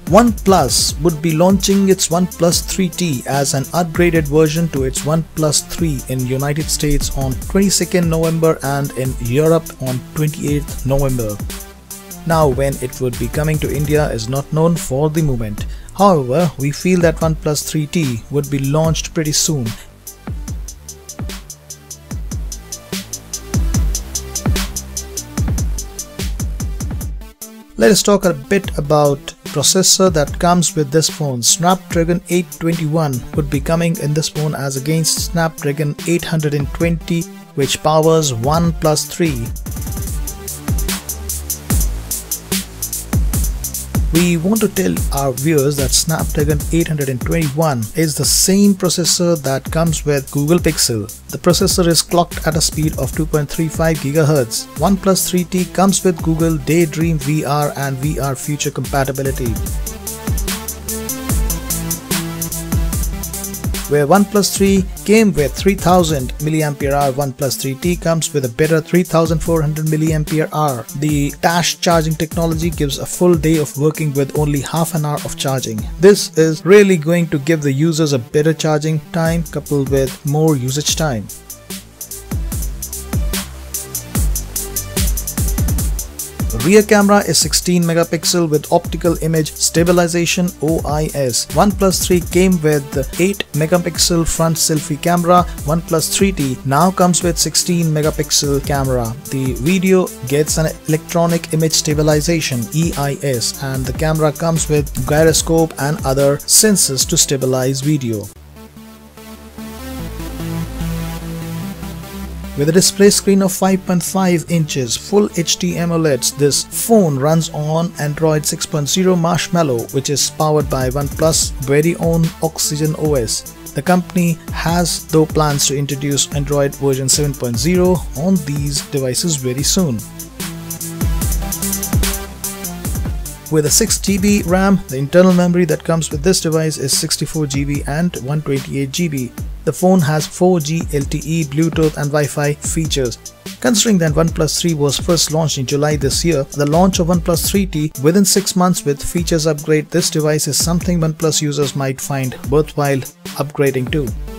OnePlus would be launching its OnePlus 3T as an upgraded version to its OnePlus 3 in United States on 22nd November and in Europe on 28th November. Now when it would be coming to India is not known for the moment. However, we feel that OnePlus 3T would be launched pretty soon. Let us talk a bit about processor that comes with this phone. Snapdragon 821 would be coming in this phone as against Snapdragon 820, which powers OnePlus 3. We want to tell our viewers that Snapdragon 821 is the same processor that comes with Google Pixel. The processor is clocked at a speed of 2.35 GHz. OnePlus 3T comes with Google Daydream VR and VR Future compatibility. Where OnePlus 3 came with 3000 mAh, OnePlus 3T comes with a better 3400 mAh. The dash charging technology gives a full day of working with only half an hour of charging. This is really going to give the users a better charging time coupled with more usage time. Rear camera is 16 megapixel with optical image stabilization (OIS). OnePlus 3 came with the 8 megapixel front selfie camera. OnePlus 3T now comes with 16 megapixel camera. The video gets an electronic image stabilization (EIS) and the camera comes with gyroscope and other sensors to stabilize video. With a display screen of 5.5 inches, Full HD AMOLED, this phone runs on Android 6.0 Marshmallow, which is powered by OnePlus' very own Oxygen OS. The company has though plans to introduce Android version 7.0 on these devices very soon. With a 6GB RAM, the internal memory that comes with this device is 64GB and 128GB. The phone has 4G LTE, Bluetooth and Wi-Fi features. Considering that OnePlus 3 was first launched in July this year, the launch of OnePlus 3T within 6 months with features upgrade, this device is something OnePlus users might find worthwhile upgrading to.